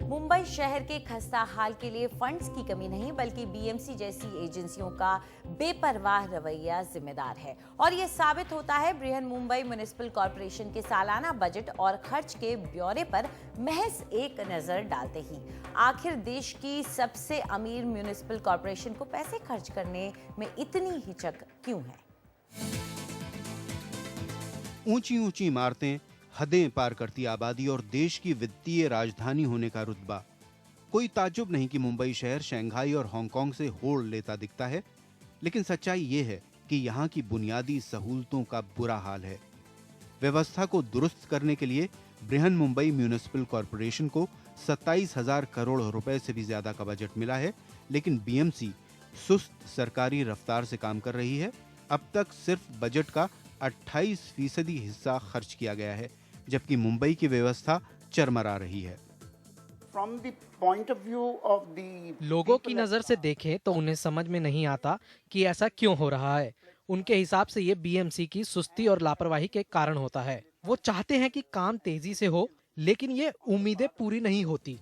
मुंबई शहर के खस्ता हाल के लिए फंड्स की कमी नहीं बल्कि बीएमसी जैसी एजेंसियों का बेपरवाह रवैया जिम्मेदार है। और ये साबित होता है बृहन मुंबई म्युनिसिपल कॉर्पोरेशन के सालाना बजट और खर्च के ब्यौरे पर महज एक नजर डालते ही। आखिर देश की सबसे अमीर म्युनिसिपल कॉर्पोरेशन को पैसे खर्च करने में इतनी हिचक क्यों है? ऊंची ऊंची इमारतें, हदें पार करती आबादी और देश की वित्तीय राजधानी होने का रुतबा। कोई ताज्जुब नहीं कि मुंबई शहर शंघाई और हांगकांग से होड़ लेता दिखता है, लेकिन सच्चाई ये है कि यहाँ की बुनियादी सहूलतों का बुरा हाल है। व्यवस्था को दुरुस्त करने के लिए बृहन मुंबई म्युनिसिपल कॉर्पोरेशन को 27,000 करोड़ रुपए से भी ज्यादा का बजट मिला है, लेकिन बीएमसी सुस्त सरकारी रफ्तार से काम कर रही है। अब तक सिर्फ बजट का 28% हिस्सा खर्च किया गया है, जबकि मुंबई की व्यवस्था चरमरा रही है। लोगों की नजर से देखें तो उन्हें समझ में नहीं आता कि ऐसा क्यों हो रहा है। उनके हिसाब से ये बीएमसी की सुस्ती और लापरवाही के कारण होता है। वो चाहते हैं कि काम तेजी से हो, लेकिन ये उम्मीदें पूरी नहीं होती।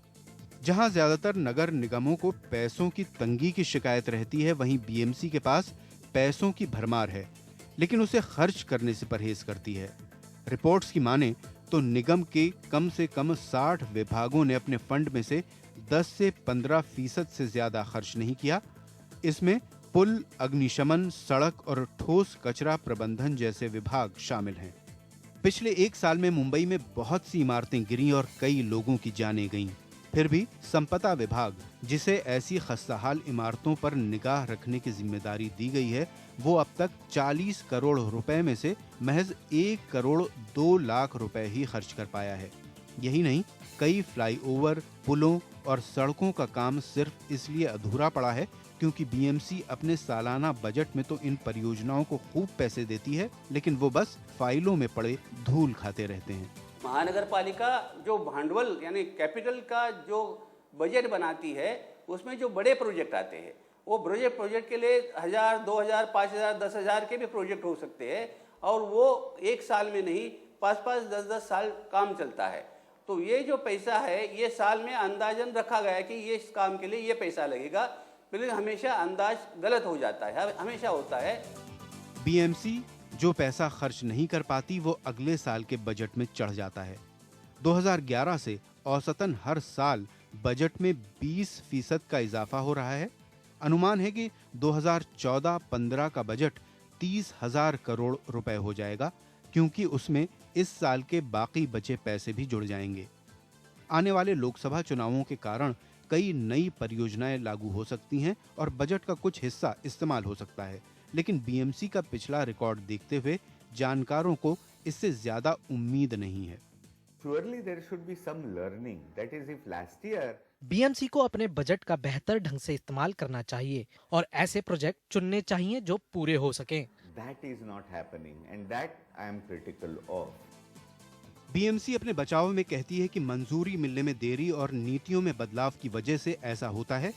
जहां ज्यादातर नगर निगमों को पैसों की तंगी की शिकायत रहती है, वहीं बीएमसी के पास पैसों की भरमार है, लेकिन उसे खर्च करने से परहेज करती है। रिपोर्ट्स की माने तो निगम के कम से कम 60 विभागों ने अपने फंड में से 10 से 15% से ज्यादा खर्च नहीं किया। इसमें पुल, अग्निशमन, सड़क और ठोस कचरा प्रबंधन जैसे विभाग शामिल हैं। पिछले एक साल में मुंबई में बहुत सी इमारतें गिरीं और कई लोगों की जानें गईं। फिर भी संपदा विभाग, जिसे ऐसी खस्ताहाल इमारतों पर निगाह रखने की जिम्मेदारी दी गई है, वो अब तक 40 करोड़ रुपए में से महज 1 करोड़ 2 लाख रुपए ही खर्च कर पाया है। यही नहीं, कई फ्लाईओवर, पुलों और सड़कों का काम सिर्फ इसलिए अधूरा पड़ा है क्योंकि बीएमसी अपने सालाना बजट में तो इन परियोजनाओं को खूब पैसे देती है, लेकिन वो बस फाइलों में पड़े धूल खाते रहते हैं। महानगर पालिका जो भांडवल यानी कैपिटल का जो बजट बनाती है, उसमें जो बड़े प्रोजेक्ट आते हैं, वो प्रोजेक्ट के लिए 1000, 2000, 5000, 10,000 के भी प्रोजेक्ट हो सकते हैं, और वो एक साल में नहीं 5-5, 10-10 साल काम चलता है। तो ये जो पैसा है, ये साल में अंदाजन रखा गया है कि ये इस काम के लिए ये पैसा लगेगा, लेकिन हमेशा अंदाज गलत हो जाता है, हमेशा होता है। बीएमसी जो पैसा खर्च नहीं कर पाती, वो अगले साल के बजट में चढ़ जाता है। 2011 से औसतन हर साल बजट में 20% का इजाफा हो रहा है। अनुमान है कि 2014-15 का बजट 30,000 करोड़ रुपए हो जाएगा, क्योंकि उसमें इस साल के बाकी बचे पैसे भी जुड़ जाएंगे। आने वाले लोकसभा चुनावों के कारण कई नई परियोजनाएं लागू हो सकती हैं और बजट का कुछ हिस्सा इस्तेमाल हो सकता है, लेकिन बीएमसी का पिछला रिकॉर्ड देखते हुए जानकारों को इससे ज्यादा उम्मीद नहीं है। बीएमसी को अपने बजट का बेहतर ढंग से इस्तेमाल करना चाहिए और ऐसे प्रोजेक्ट चुनने चाहिए जो पूरे हो सकें। बीएमसी अपने बचाव में कहती है कि मंजूरी मिलने में देरी और नीतियों में बदलाव की वजह से ऐसा होता है।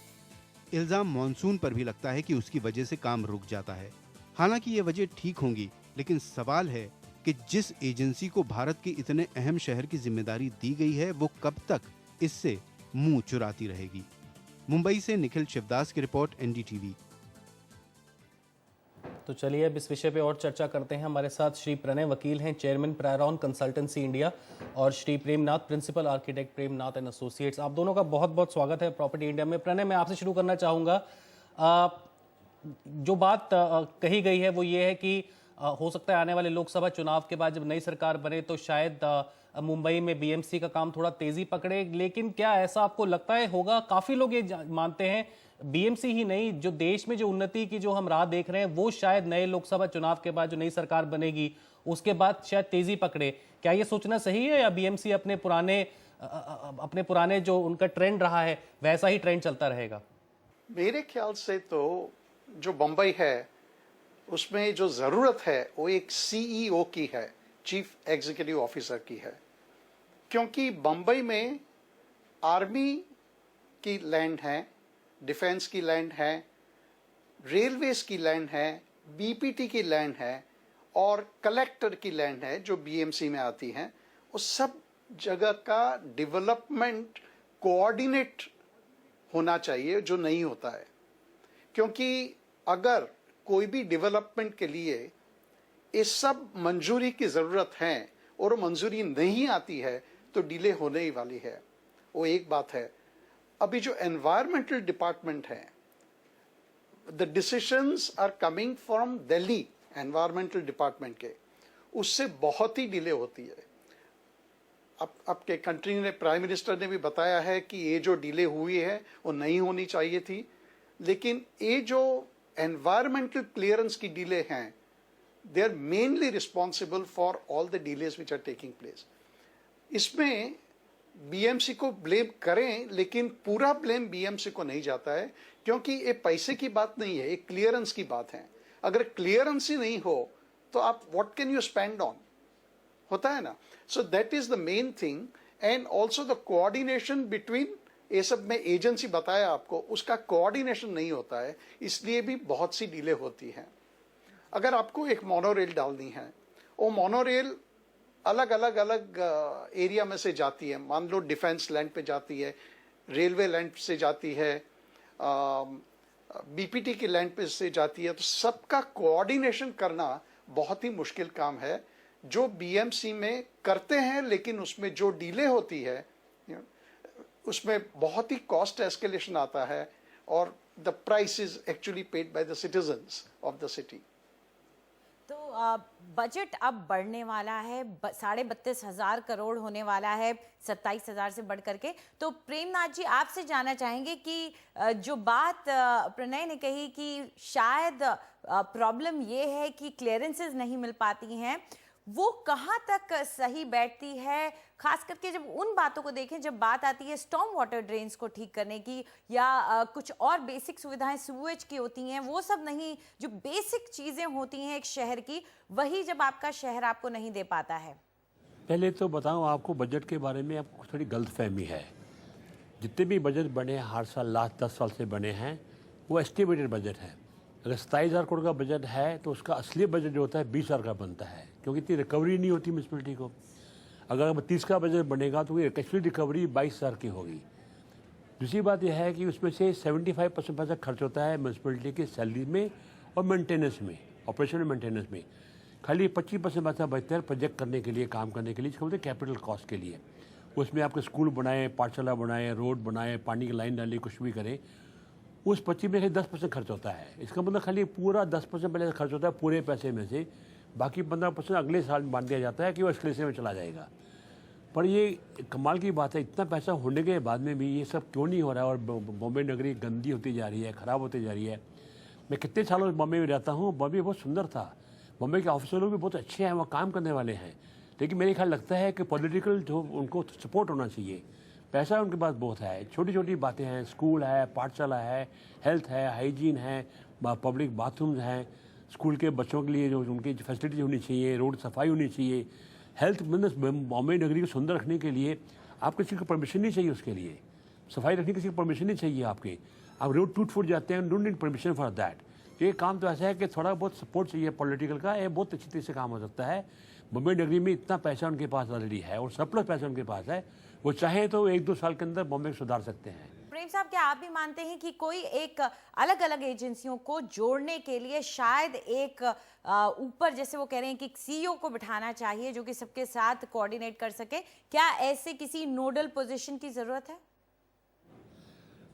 इल्जाम मॉनसून पर भी लगता है कि उसकी वजह से काम रुक जाता है। हालांकि ये वजह ठीक होंगी, लेकिन सवाल है कि जिस एजेंसी को भारत के इतने अहम शहर की जिम्मेदारी दी गई है, वो कब तक इससे मुंह चुराती रहेगी। मुंबई से निखिल शिवदास की रिपोर्ट, एनडीटीवी। तो चलिए अब इस विषय पे और चर्चा करते हैं। हमारे साथ श्री प्रणय वकील हैं, चेयरमैन प्रायरॉन कंसल्टेंसी इंडिया, और Shri Premnath, principal architect, Premnath and associates. आप दोनों का बहुत बहुत स्वागत है प्रॉपर्टी इंडिया में। प्रणय, मैं आपसे शुरू करना चाहूँगा। जो बात कही गई है वो ये है कि हो सकता है आने वाले लोकसभा चुनाव के बाद जब नई सरकार बने तो शायद मुंबई में बीएमसी का काम थोड़ा तेजी पकड़े, लेकिन क्या ऐसा आपको लगता है होगा? काफ़ी लोग ये मानते हैं बीएमसी ही नहीं, जो देश में जो उन्नति की जो हम राह देख रहे हैं वो शायद नए लोकसभा चुनाव के बाद जो नई सरकार बनेगी उसके बाद शायद तेजी पकड़े। क्या ये सोचना सही है, या बीएमसी अपने पुराने जो उनका ट्रेंड रहा है वैसा ही ट्रेंड चलता रहेगा? मेरे ख्याल से तो जो बम्बई है उसमें जो ज़रूरत है वो एक सीईओ की है, चीफ एग्जीक्यूटिव ऑफिसर की है, क्योंकि बम्बई में आर्मी की लैंड है, डिफेंस की लैंड है, रेलवेज की लैंड है, बीपीटी की लैंड है और कलेक्टर की लैंड है जो बीएमसी में आती हैं। उस सब जगह का डेवलपमेंट कोऑर्डिनेट होना चाहिए, जो नहीं होता है। क्योंकि अगर कोई भी डेवलपमेंट के लिए ये सब मंजूरी की जरूरत है और मंजूरी नहीं आती है तो डिले होने ही वाली है। वो एक बात है। अभी जो एनवायरमेंटल डिपार्टमेंट है, the decisions are coming from Delhi environmental department के, उससे बहुत ही डिले होती है। अब आपके कंट्री ने, प्राइम मिनिस्टर ने भी बताया है कि ये जो डिले हुई है वो नहीं होनी चाहिए थी, लेकिन ये जो एनवायरमेंटल क्लियरेंस की डिले हैं, they are mainly responsible for all the delays which are taking place. इसमें बीएमसी को ब्लेम करें, लेकिन पूरा ब्लेम बीएमसी को नहीं जाता है, क्योंकि ये पैसे की बात नहीं है, ये क्लियरेंस की बात है। अगर क्लियरेंस ही नहीं हो तो आप what can you spend on, होता है ना। So that is the main thing. And also the coordination between, ये सब में एजेंसी बताया आपको, उसका कोऑर्डिनेशन नहीं होता है, इसलिए भी बहुत सी डिले होती है। अगर आपको एक मोनोरेल डालनी है, वो मोनोरेल अलग अलग एरिया में से जाती है। मान लो डिफेंस लैंड पे जाती है, रेलवे लैंड से जाती है, बीपीटी की लैंड पे से जाती है, तो सबका कोऑर्डिनेशन करना बहुत ही मुश्किल काम है, जो बीएमसी में करते हैं, लेकिन उसमें जो डिले होती है उसमें बहुत ही कॉस्ट एस्केलेशन आता है, और the price is actually paid by the citizens of the city. तो बजट अब बढ़ने वाला है, 32,500 करोड़ होने वाला है, 27,000 से बढ़ करके। तो प्रेमनाथ जी, आपसे जानना चाहेंगे कि जो बात प्रणय ने कही कि शायद प्रॉब्लम ये है कि क्लियरेंसेस नहीं मिल पाती हैं, वो कहाँ तक सही बैठती है, खास करके जब उन बातों को देखें, जब बात आती है स्टॉर्म वाटर ड्रेन्स को ठीक करने की, या कुछ और बेसिक सुविधाएं सीवेज की होती हैं, वो सब नहीं, जो बेसिक चीज़ें होती हैं एक शहर की, वही जब आपका शहर आपको नहीं दे पाता है। पहले तो बताऊं आपको, बजट के बारे में आपको थोड़ी गलतफहमी है। जितने भी बजट बने हैं हर साल, लास्ट 10 साल से बने हैं, वो एस्टिमेटेड बजट है। अगर 27,000 करोड़ का बजट है तो उसका असली बजट जो होता है 20,000 का बनता है, क्योंकि इतनी रिकवरी नहीं होती म्यूनसिपलिटी को। अगर 32 का बजट बनेगा तो एक्चुअली रिकवरी 22,000 की होगी। दूसरी बात यह है कि उसमें से 75% पैसा खर्च होता है म्यूनसिपलिटी की सैलरी में और मेंटेनेंस में, ऑपरेशन और मेंटेनेंस में। खाली 25% पैसा बचता है प्रोजेक्ट करने के लिए, काम करने के लिए, जिसको बोलते हैं कैपिटल कॉस्ट के लिए। उसमें आपके स्कूल बनाए, पाठशाला बनाए, रोड बनाए, पानी की लाइन डाली, कुछ भी करें, उस 25 में 10% खर्च होता है। इसका मतलब खाली पूरा 10% पहले खर्च होता है पूरे पैसे में से, बाकी 15% अगले साल मान दिया जाता है कि वो एस्केलेशन में चला जाएगा। पर ये कमाल की बात है, इतना पैसा होने के बाद में भी ये सब क्यों नहीं हो रहा है, और बॉम्बे नगरी गंदी होती जा रही है, ख़राब होती जा रही है। मैं कितने सालों से बॉम्बे में रहता हूँ, बॉम्बे बहुत सुंदर था, बॉम्बे के ऑफिसर लोग भी बहुत अच्छे हैं, वहाँ काम करने वाले हैं, लेकिन मेरे ख्याल लगता है कि पॉलिटिकल जो उनको सपोर्ट होना चाहिए। पैसा उनके पास बहुत है, छोटी छोटी बातें हैं, स्कूल है, पाठशाला है, हेल्थ है, हाइजीन है, पब्लिक बाथरूम्स हैं, स्कूल के बच्चों के लिए जो उनकी फैसिलिटीज होनी चाहिए, रोड सफाई होनी चाहिए, हेल्थ मतलब बॉम्बे नगरी को सुंदर रखने के लिए आप किसी को परमिशन नहीं चाहिए, उसके लिए सफाई रखने की किसी को परमिशन नहीं चाहिए आपके। आप रोड टूट फूट जाते हैं, don't need permission for that. ये काम तो ऐसा है कि थोड़ा बहुत सपोर्ट चाहिए पॉलिटिकल का, ये बहुत अच्छी तरह से काम हो सकता है। बॉम्बे नगरी में इतना पैसा उनके पास ऑलरेडी है और सरप्लस पैसा उनके पास है, वो चाहे तो 1-2 साल के अंदर बॉम्बे को सुधार सकते हैं। प्रेम साहब, क्या आप भी मानते हैं कि कोई एक अलग अलग एजेंसियों को जोड़ने के लिए शायद एक ऊपर, जैसे वो कह रहे हैं कि सीईओ को बिठाना चाहिए जो कि सबके साथ कोऑर्डिनेट कर सके, क्या ऐसे किसी नोडल पोजीशन की जरूरत है?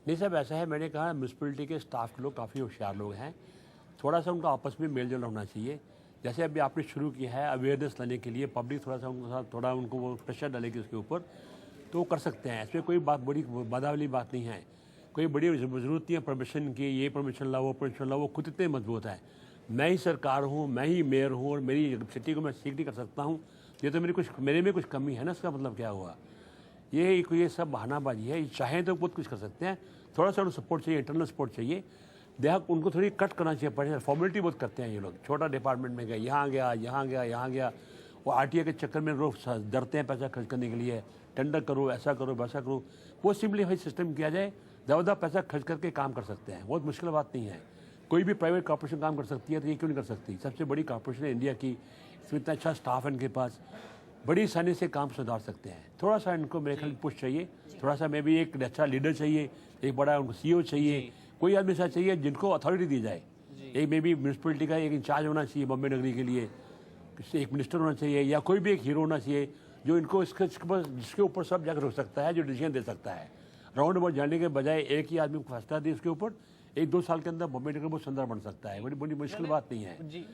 नहीं साहब, ऐसा है, मैंने कहा म्यूनसिपलिटी के स्टाफ के लोग काफ़ी होशियार लोग हैं, थोड़ा सा उनका आपस में मेल जोल होना चाहिए। जैसे अभी आपने शुरू किया है अवेयरनेस लाने के लिए, पब्लिक थोड़ा सा उनके साथ थोड़ा उनको वो प्रेशर डालेगी उसके ऊपर, तो वो कर सकते हैं। इसमें कोई बात बड़ी बाधा वाली बात नहीं है, कोई बड़ी ज़रूरत नहीं है परमिशन की, ये परमिशन लाओ, वो परमिशन लाओ, वो खुद इतने मजबूत है। मैं ही सरकार हूँ, मैं ही मेयर हूँ और मेरी सिटी को मैं सीख नहीं कर सकता हूँ, ये तो मेरे में कुछ कमी है ना, इसका मतलब क्या हुआ? ये सब बहानाबाजी है। चाहें तो बहुत कुछ कर सकते हैं, थोड़ा सा उनको सपोर्ट चाहिए, इंटरनल सपोर्ट चाहिए। उनको थोड़ी कट करना चाहिए, पहले फॉर्मेलिटी बहुत करते हैं ये लोग। छोटा डिपार्टमेंट में गए, यहाँ गया, यहाँ गया, यहाँ गया, वो आरटीए के चक्कर में लोग डरते हैं पैसा खर्च करने के लिए, टेंडर करो, ऐसा करो, वैसा करो। वो सिंपलीफाइड सिस्टम किया जाए, ज़्यादा पैसा खर्च करके काम कर सकते हैं, बहुत मुश्किल बात नहीं है। कोई भी प्राइवेट कॉर्पोरेशन काम कर सकती है, तो ये क्यों नहीं कर सकती? सबसे बड़ी कॉर्पोरेशन है इंडिया की, इसमें इतना अच्छा स्टाफ है इनके पास, बड़ी आसानी से काम सुधार सकते हैं। थोड़ा सा इनको मेरे ख्याल पुश चाहिए, थोड़ा सा मैं भी एक अच्छा लीडर चाहिए, एक बड़ा उनको सीईओ चाहिए, कोई आदमी ऐसा चाहिए जिनको अथॉरिटी दी जाए। एक मे भी म्यूनसिपलिटी का एक इंचार्ज होना चाहिए बॉम्बे नगरी के लिए, एक मिनिस्टर होना चाहिए या कोई भी एक हीरो होना चाहिए जो इनको जिसके ऊपर सब जाकर रुक सकता है, जो डिसीजन दे सकता है। राउंड अबाउट जाने के बजाय एक ही आदमी को फैसला दे उसके ऊपर, 1-2 साल के अंदर बॉम्बे नगर बहुत सुंदर बन सकता है। बड़ी मुश्किल बात नहीं है जी।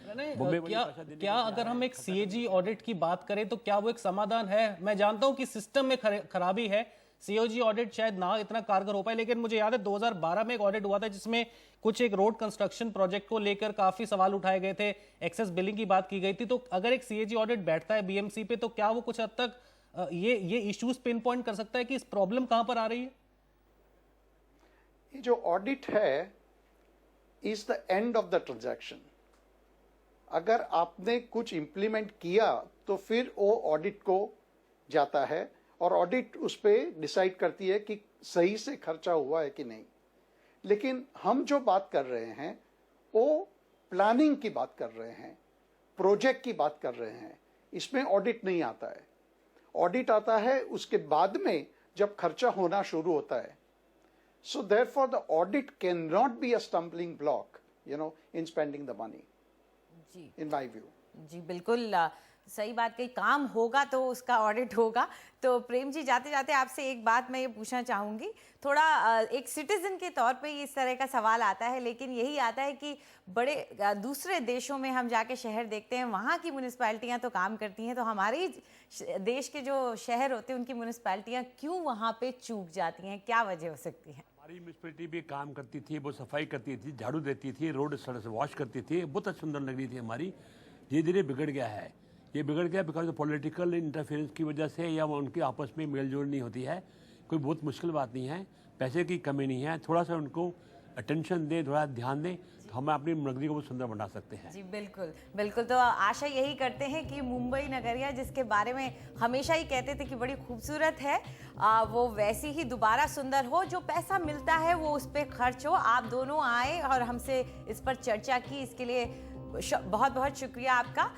क्या अगर हम एक सीएजी ऑडिट की बात करें तो क्या वो एक समाधान है? मैं जानता हूं कि सिस्टम में खराबी है, सीओजी ऑडिट शायद ना इतना कारगर हो पाए, लेकिन मुझे याद है 2012 में एक ऑडिट हुआ था जिसमें कुछ एक रोड कंस्ट्रक्शन प्रोजेक्ट को लेकर काफी सवाल उठाए गए थे, एक्सेस बिलिंग की बात की गई थी। तो अगर एक सीएजी ऑडिट बैठता है बीएमसी पे तो क्या वो कुछ हद तक ये इश्यूज पिन पॉइंट कर सकता है कि इस प्रॉब्लम कहां पर आ रही है? ये जो ऑडिट है is the end of the transaction. अगर आपने कुछ इंप्लीमेंट किया तो फिर वो ऑडिट को जाता है और ऑडिट उस पर डिसाइड करती है कि सही से खर्चा हुआ है कि नहीं। लेकिन हम जो बात कर रहे हैं वो प्लानिंग की बात कर रहे हैं, प्रोजेक्ट की बात कर रहे हैं। इसमें ऑडिट नहीं आता है। ऑडिट आता है उसके बाद में जब खर्चा होना शुरू होता है। So therefore the audit cannot be a stumbling block, in spending the money. Ji, in my view. जी बिल्कुल सही बात कही। काम होगा तो उसका ऑडिट होगा। तो प्रेम जी, जाते जाते आपसे एक बात मैं ये पूछना चाहूँगी, थोड़ा एक सिटीजन के तौर पे इस तरह का सवाल आता है, लेकिन यही आता है कि बड़े दूसरे देशों में हम जाके शहर देखते हैं, वहाँ की म्यूनिसपैलिटियाँ तो काम करती हैं, तो हमारे देश के जो शहर होते हैं उनकी म्यूनिसपैलिटियाँ क्यों वहाँ पे चूक जाती हैं? क्या वजह हो सकती है? हमारी म्यूनसिपैलिटी भी काम करती थी, वो सफाई करती थी, झाड़ू देती थी, रोड सड़क से वॉश करती थी, बहुत सुंदर लग रही थी हमारी। धीरे धीरे बिगड़ गया है। ये बिगड़ गया बिकॉज ऑफ पॉलिटिकल इंटरफेरेंस की वजह से, या उनके आपस में मेलजोल नहीं होती है। कोई बहुत मुश्किल बात नहीं है, पैसे की कमी नहीं है, थोड़ा सा उनको अटेंशन दें, थोड़ा ध्यान दें तो हम अपनी नगरी को बहुत सुंदर बना सकते हैं। जी बिल्कुल बिल्कुल। तो आशा यही करते हैं कि मुंबई नगरिया, जिसके बारे में हमेशा ही कहते थे कि बड़ी खूबसूरत है, वो वैसी ही दोबारा सुंदर हो। जो पैसा मिलता है वो उस पर खर्च हो। आप दोनों आए और हमसे इस पर चर्चा की, इसके लिए बहुत बहुत शुक्रिया आपका।